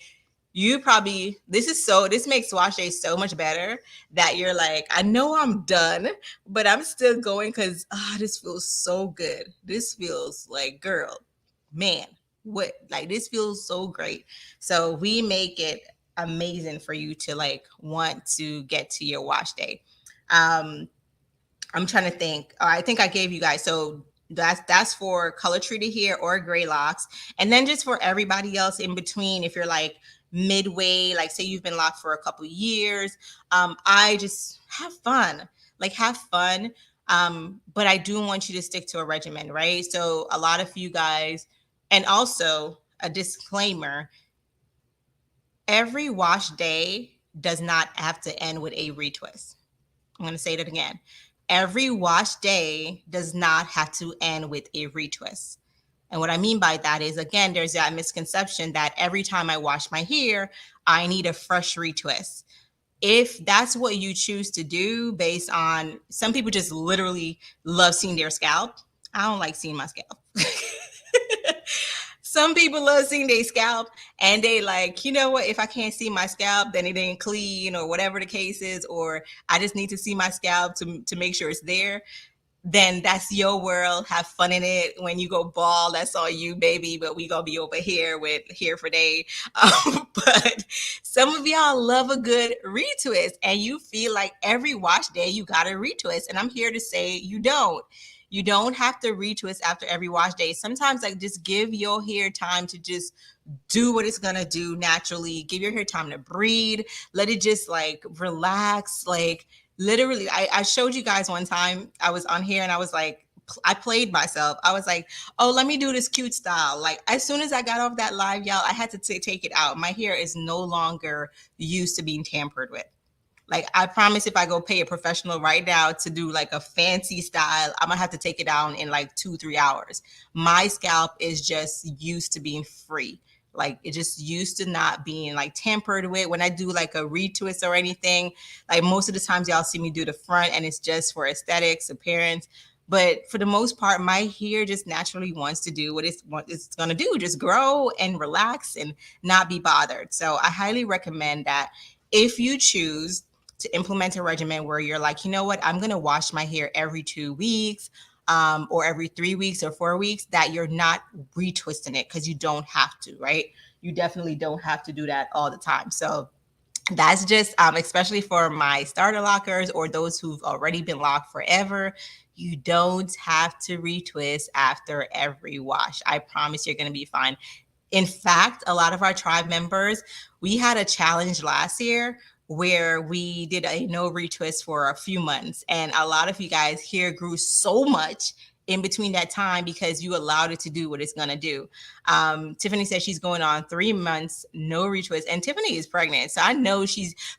you probably, this makes wash day so much better that you're like, I know I'm done, but I'm still going because this feels so good. This feels like, girl, man, what, like, this feels so great. So we make it amazing for you to like want to get to your wash day. I'm trying to think. I think I gave you guys, so that's for color treated hair or gray locks. And then just for everybody else in between, if you're like midway, like say you've been locked for a couple years, I just have fun. Like, have fun. But I do want you to stick to a regimen, right? So a lot of you guys, and also a disclaimer, every wash day does not have to end with a retwist. I'm going to say that again. Every wash day does not have to end with a retwist. And what I mean by that is, again, there's that misconception that every time I wash my hair, I need a fresh retwist. If that's what you choose to do, based on, some people just literally love seeing their scalp. I don't like seeing my scalp. Some people love seeing their scalp, and they like, you know what, if I can't see my scalp, then it ain't clean, or whatever the case is, or I just need to see my scalp to make sure it's there. Then that's your world. Have fun in it. When you go bald, that's all you, baby. But we gonna be over here with here for day. But some of y'all love a good retwist, and you feel like every wash day you got to retwist. And I'm here to say you don't. You don't have to retwist after every wash day. Sometimes, like, just give your hair time to just do what it's gonna do naturally. Give your hair time to breathe. Let it just like relax. Like, literally, I showed you guys one time, I was on here and I was like, I played myself. I was like, oh, let me do this cute style. Like, as soon as I got off that live, y'all, I had to take it out. My hair is no longer used to being tampered with. Like, I promise, if I go pay a professional right now to do like a fancy style, I'm gonna have to take it down in like 2-3 hours. My scalp is just used to being free. Like, it just used to not being like tampered with. When I do like a retwist or anything, like most of the times y'all see me do the front and it's just for aesthetics, appearance. But for the most part, my hair just naturally wants to do what it's going to do, just grow and relax and not be bothered. So I highly recommend that if you choose to implement a regimen where you're like, you know what, I'm going to wash my hair every 2 weeks, or every 3 weeks or 4 weeks, that you're not retwisting it, because you don't have to, right? You definitely don't have to do that all the time. So that's just, especially for my starter lockers or those who've already been locked forever, you don't have to retwist after every wash. I promise you're going to be fine. In fact, a lot of our tribe members, we had a challenge last year where we did a no retwist for a few months. And a lot of you guys here grew so much in between that time because you allowed it to do what it's going to do. Tiffany says she's going on 3 months, no retwist. And Tiffany is pregnant. So I know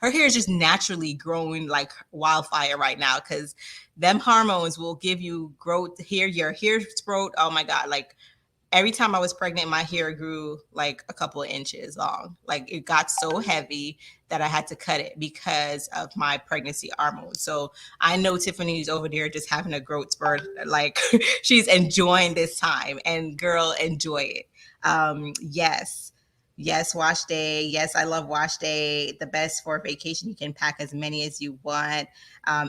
her hair is just naturally growing like wildfire right now, because them hormones will give you growth here, your hair sprout. Oh my God. Like, every time I was pregnant, my hair grew like a couple of inches long. Like, it got so heavy that I had to cut it because of my pregnancy hormones. So I know Tiffany's over there just having a growth spurt. Like, she's enjoying this time, and girl, enjoy it. Yes. Yes, wash day. Yes, I love wash day. The best for vacation. You can pack as many as you want.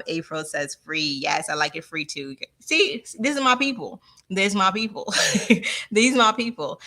April says free. Yes, I like it free too. See, this is my people. This is my people. These my people.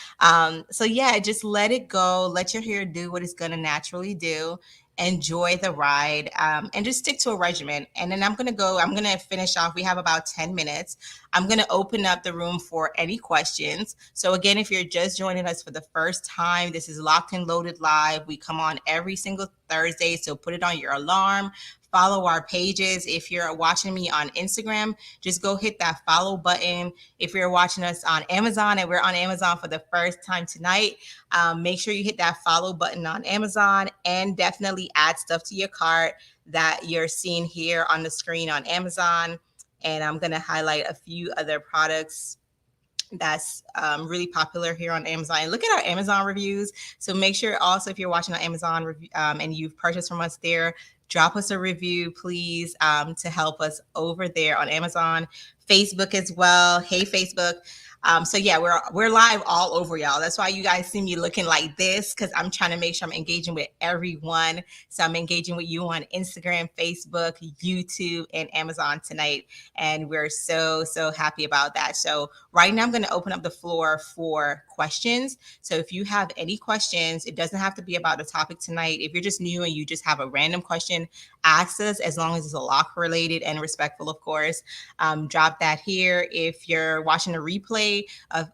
So yeah, just let it go. Let your hair do what it's gonna naturally do. Enjoy the ride, and just stick to a regimen. And then I'm gonna finish off. We have about 10 minutes. I'm going to open up the room for any questions. So, again, if you're just joining us for the first time, this is Locked and Loaded Live. We come on every single Thursday, so put it on your alarm. Follow our pages. If you're watching me on Instagram, just go hit that follow button. If you're watching us on Amazon, and we're on Amazon for the first time tonight, make sure you hit that follow button on Amazon, and definitely add stuff to your cart that you're seeing here on the screen on Amazon. And I'm going to highlight a few other products that's really popular here on Amazon. And look at our Amazon reviews. So make sure also, if you're watching on Amazon and you've purchased from us there, drop us a review, please, to help us over there on Amazon. Facebook as well. Hey, Facebook. So yeah, we're live all over, y'all. That's why you guys see me looking like this, because I'm trying to make sure I'm engaging with everyone. So I'm engaging with you on Instagram, Facebook, YouTube, and Amazon tonight, and we're so happy about that. So right now I'm going to open up the floor for questions. So if you have any questions, it doesn't have to be about the topic tonight. If you're just new and you just have a random question, ask us, as long as it's a lock related and respectful, of course. Drop that here. If you're watching a replay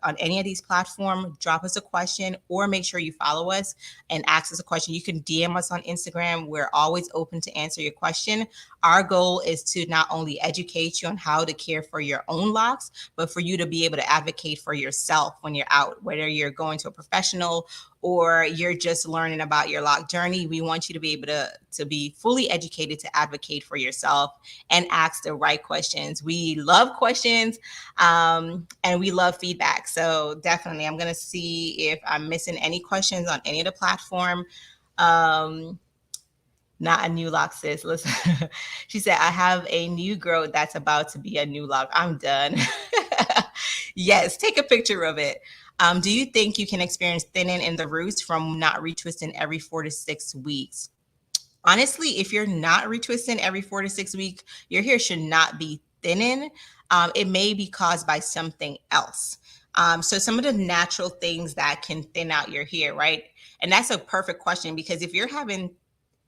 on any of these platforms, drop us a question, or make sure you follow us and ask us a question. You can DM us on Instagram. We're always open to answer your question. Our goal is to not only educate you on how to care for your own locks, but for you to be able to advocate for yourself when you're out, whether you're going to a professional or you're just learning about your lock journey. We want you to be able to be fully educated to advocate for yourself and ask the right questions. We love questions, and we love feedback. So definitely, I'm going to see if I'm missing any questions on any of the platform. Not a new lock, sis. Listen, she said, I have a new growth that's about to be a new lock. I'm done. Yes, take a picture of it. Do you think you can experience thinning in the roots from not retwisting every 4 to 6 weeks? Honestly, if you're not retwisting every 4 to 6 weeks, your hair should not be thinning. It may be caused by something else. So some of the natural things that can thin out your hair, right? And that's a perfect question, because if you're having,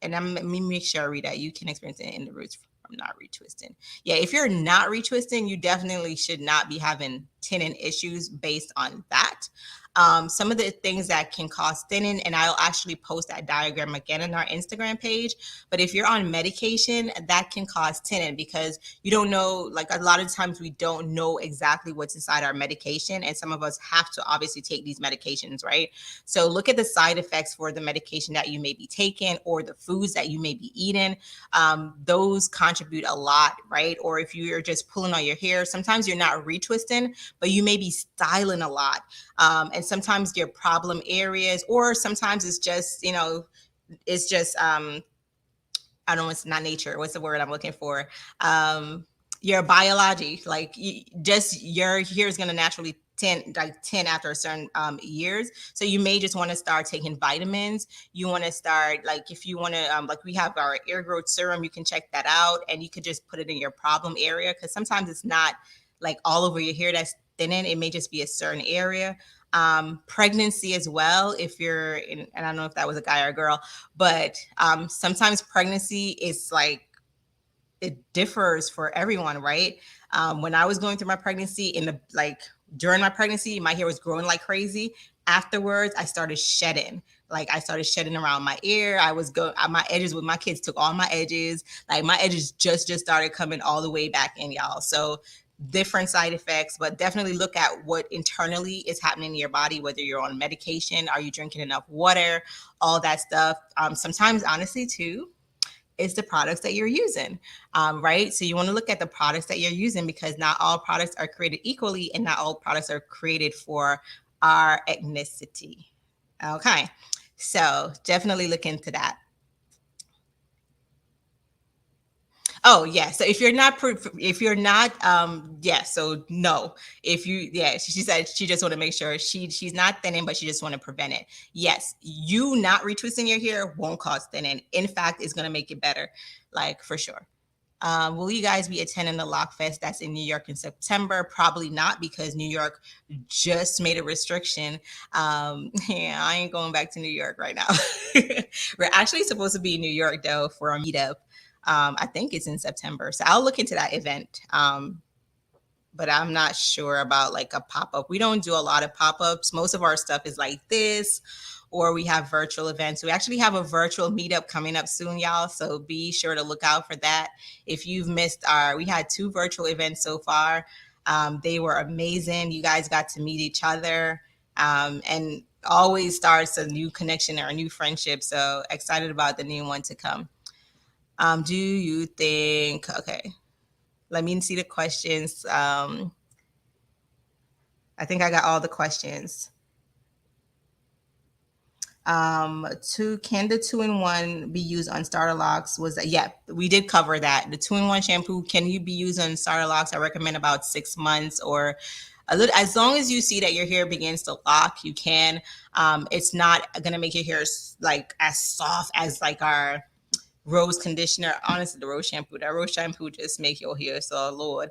and let me make sure I read that, you can experience it in the roots from not retwisting. Yeah, if you're not retwisting, you definitely should not be having thinning issues based on that. Some of the things that can cause thinning, and I'll actually post that diagram again on our Instagram page. But if you're on medication, that can cause thinning, because you don't know, like a lot of times we don't know exactly what's inside our medication. And some of us have to obviously take these medications, right? So look at the side effects for the medication that you may be taking, or the foods that you may be eating. Those contribute a lot, right? Or if you're just pulling on your hair, sometimes you're not retwisting, but you may be styling a lot. And sometimes your problem areas, or sometimes it's just, it's just, I don't know, it's not nature. What's the word I'm looking for? Your biology, like just your hair is going to naturally tend like 10 after a certain years. So you may just want to start taking vitamins. You want to start, like, if you want to, like, we have our air growth serum, you can check that out, and you could just put it in your problem area, because sometimes it's not like all over your hair that's thinning. It may just be a certain area. Pregnancy as well, if you're in, and I don't know if that was a guy or a girl, but sometimes pregnancy is like, it differs for everyone, right? When I was going through my pregnancy, during my pregnancy, my hair was growing like crazy. Afterwards, I started shedding. Like, I started shedding around my ear. I was going, my edges, with my kids took all my edges. Like, my edges just started coming all the way back in, y'all. So different side effects, but definitely look at what internally is happening in your body, whether you're on medication, are you drinking enough water, all that stuff. Sometimes, honestly, too, is the products that you're using, right? So you want to look at the products that you're using, because not all products are created equally, and not all products are created for our ethnicity. Okay, so definitely look into that. Oh yeah. So if you're not, yeah. So no. If you, yeah, she said she just want to make sure she's not thinning, but she just want to prevent it. Yes, you not retwisting your hair won't cause thinning. In fact, it's gonna make it better, like for sure. Will you guys be attending the Lock Fest that's in New York in September? Probably not because New York just made a restriction. Yeah, I ain't going back to New York right now. We're actually supposed to be in New York though for a meetup. I think it's in September, so I'll look into that event. But I'm not sure about like a pop up. We don't do a lot of pop ups. Most of our stuff is like this, or we have virtual events. We actually have a virtual meetup coming up soon, y'all. So be sure to look out for that. If you've missed we had 2 virtual events so far. They were amazing. You guys got to meet each other, and always starts a new connection or a new friendship. So excited about the new one to come. Do you think, okay, let me see the questions. I think I got all the questions. Can the 2-in-1 be used on starter locks? Was that, yeah, we did cover that. The 2-in-1 shampoo, can you be used on starter locks? I recommend about 6 months or a little, as long as you see that your hair begins to lock, you can. It's not going to make your hair like as soft as like our rose conditioner. Honestly, the rose shampoo just make your hair so Lord.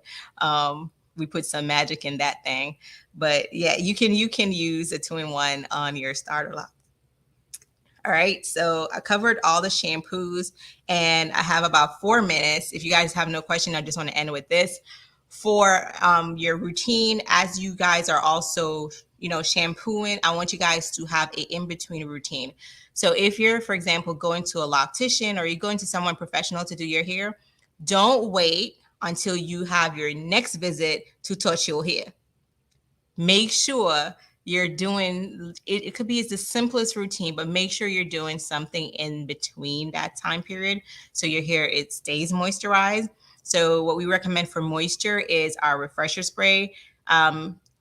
We put some magic in that thing. But yeah, you can use a 2-in-1 on your starter lock. All right, so I covered all the shampoos and I have about 4 minutes. If you guys have no question, I just want to end with this. For your routine, as you guys are also, shampooing, I want you guys to have a in-between routine. So if you're, for example, going to a loctician or you're going to someone professional to do your hair, don't wait until you have your next visit to touch your hair. Make sure you're doing it. It could be the simplest routine, but make sure you're doing something in between that time period so your hair it stays moisturized. So what we recommend for moisture is our refresher spray.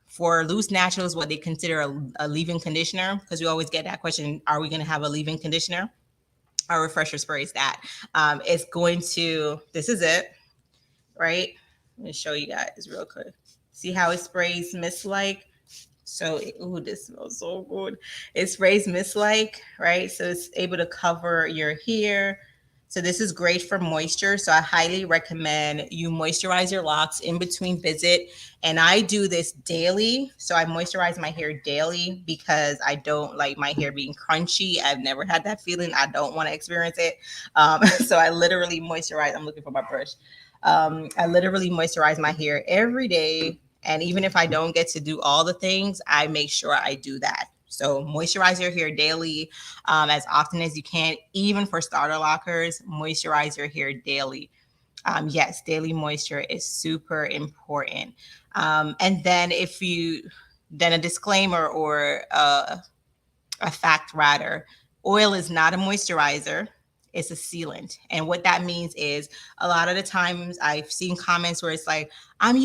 For loose naturals, what they consider a leave-in conditioner, because we always get that question: are we going to have a leave-in conditioner? Our refresher spray is that. It's going to. This is it, right? Let me show you guys real quick. See how it sprays mist like? So, ooh, this smells so good. It sprays mist like, right? So it's able to cover your hair. So this is great for moisture. So I highly recommend you moisturize your locks in between visit. And I do this daily. So I moisturize my hair daily because I don't like my hair being crunchy. I've never had that feeling. I don't want to experience it. So I literally moisturize. I'm looking for my brush. I literally moisturize my hair every day. And even if I don't get to do all the things, I make sure I do that. So moisturize your hair daily, as often as you can. Even for starter lockers, moisturize your hair daily. Yes, daily moisture is super important. And then then a disclaimer or a fact rather, oil is not a moisturizer. It's a sealant. And what that means is a lot of the times I've seen comments where it's like, I'm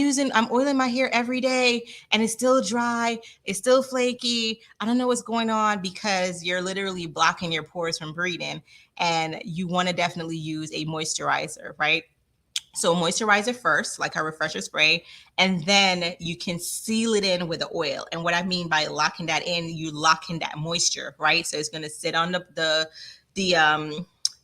oiling my hair every day and it's still dry, it's still flaky. I don't know what's going on, because you're literally blocking your pores from breathing. And you want to definitely use a moisturizer, right? So moisturize it first, like our refresher spray, and then you can seal it in with the oil. And what I mean by locking that in, you lock in that moisture, right? So it's going to sit on the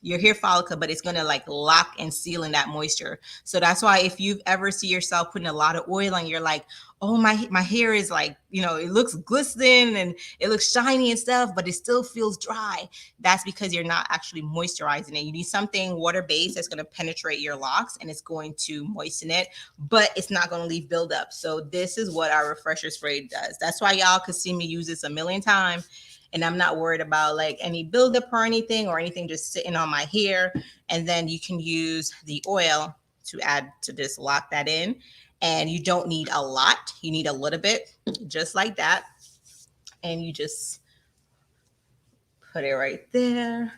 your hair follicle, but it's going to like lock and seal in that moisture. So that's why if you've ever see yourself putting a lot of oil on, you're like, oh, my hair is like, it looks glistening and it looks shiny and stuff, but it still feels dry. That's because you're not actually moisturizing it. You need something water-based that's going to penetrate your locks and it's going to moisten it, but it's not going to leave buildup. So this is what our refresher spray does. That's why y'all could see me use this a million times. And I'm not worried about like any buildup or anything just sitting on my hair. And then you can use the oil to add to this, lock that in. And you don't need a lot. You need a little bit, just like that. And you just put it right there.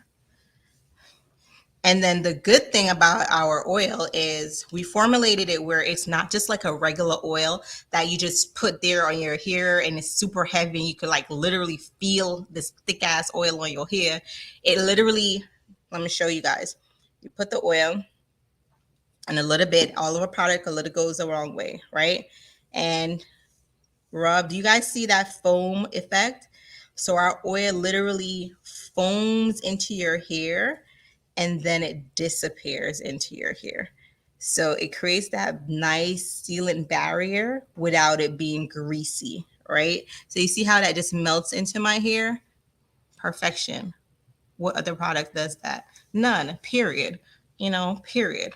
And then the good thing about our oil is we formulated it where it's not just like a regular oil that you just put there on your hair and it's super heavy and you could like literally feel this thick ass oil on your hair. It literally, let me show you guys. You put the oil And a little bit, all of a product, a little goes the wrong way, right? And rub. Do you guys see that foam effect? So our oil literally foams into your hair and then it disappears into your hair. So it creates that nice sealant barrier without it being greasy, right? So you see how that just melts into my hair? Perfection. What other product does that? None, period. Period.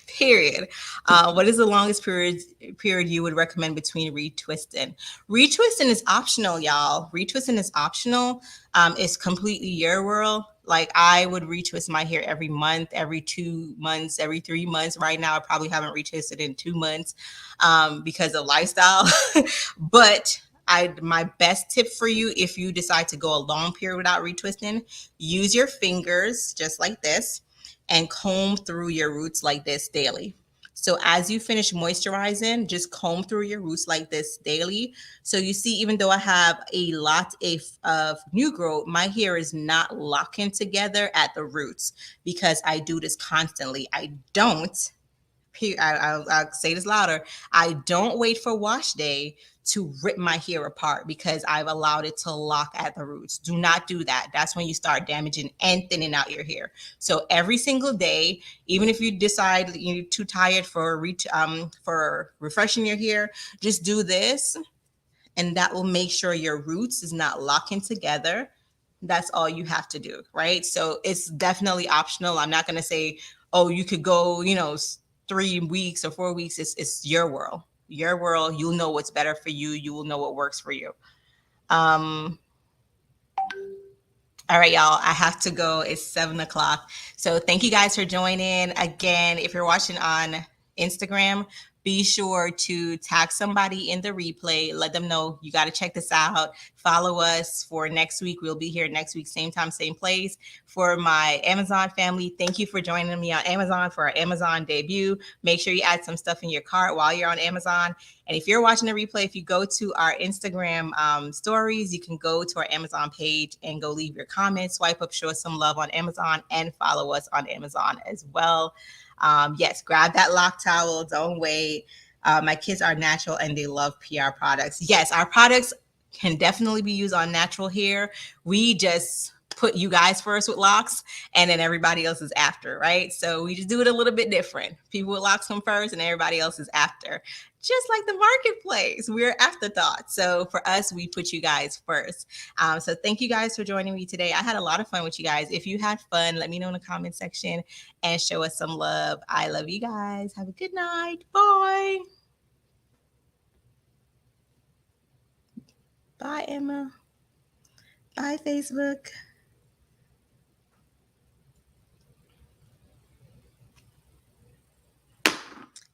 Period. What is the longest period you would recommend between retwisting? Retwisting is optional, y'all. Retwisting is optional. It's completely your world. Like I would retwist my hair every month, every 2 months, every 3 months. Right now, I probably haven't retwisted in 2 months because of lifestyle. But my best tip for you, if you decide to go a long period without retwisting, use your fingers just like this and comb through your roots like this daily. So as you finish moisturizing, just comb through your roots like this daily. So you see, even though I have a lot of new growth, my hair is not locking together at the roots because I do this constantly. I don't I'll say this louder. I don't wait for wash day to rip my hair apart because I've allowed it to lock at the roots. Do not do that. That's when you start damaging and thinning out your hair. So every single day, even if you decide you're too tired for refreshing your hair, just do this, and that will make sure your roots is not locking together. That's all you have to do, right? So it's definitely optional. I'm not going to say, oh, you could go, 3 weeks or 4 weeks. It's your world. Your world. You'll know what's better for you. You will know what works for you. Um, all right, y'all, I have to go. It's 7 o'clock. So thank you guys for joining. Again, if you're watching on Instagram, be sure to tag somebody in the replay. Let them know you got to check this out. Follow us for next week. We'll be here next week, same time, same place. For my Amazon family, thank you for joining me on Amazon for our Amazon debut. Make sure you add some stuff in your cart while you're on Amazon. And if you're watching the replay, if you go to our Instagram stories, you can go to our Amazon page and go leave your comments, swipe up, show us some love on Amazon, and follow us on Amazon as well. Yes, grab that lock towel. Don't wait. My kids are natural and they love PR products. Yes, our products can definitely be used on natural hair. We just put you guys first with locks and then everybody else is after, right? So we just do it a little bit different. People with locks come first and everybody else is after. Just like the marketplace, we're afterthought. So for us, we put you guys first. So thank you guys for joining me today. I had a lot of fun with you guys. If you had fun, let me know in the comment section and show us some love. I love you guys. Have a good night. Bye. Bye, Emma. Bye, Facebook.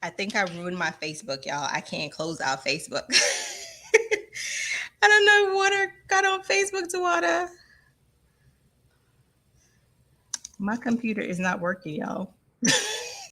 I think I ruined my Facebook, y'all. I can't close out Facebook. I don't know if water got on Facebook to water. My computer is not working, y'all.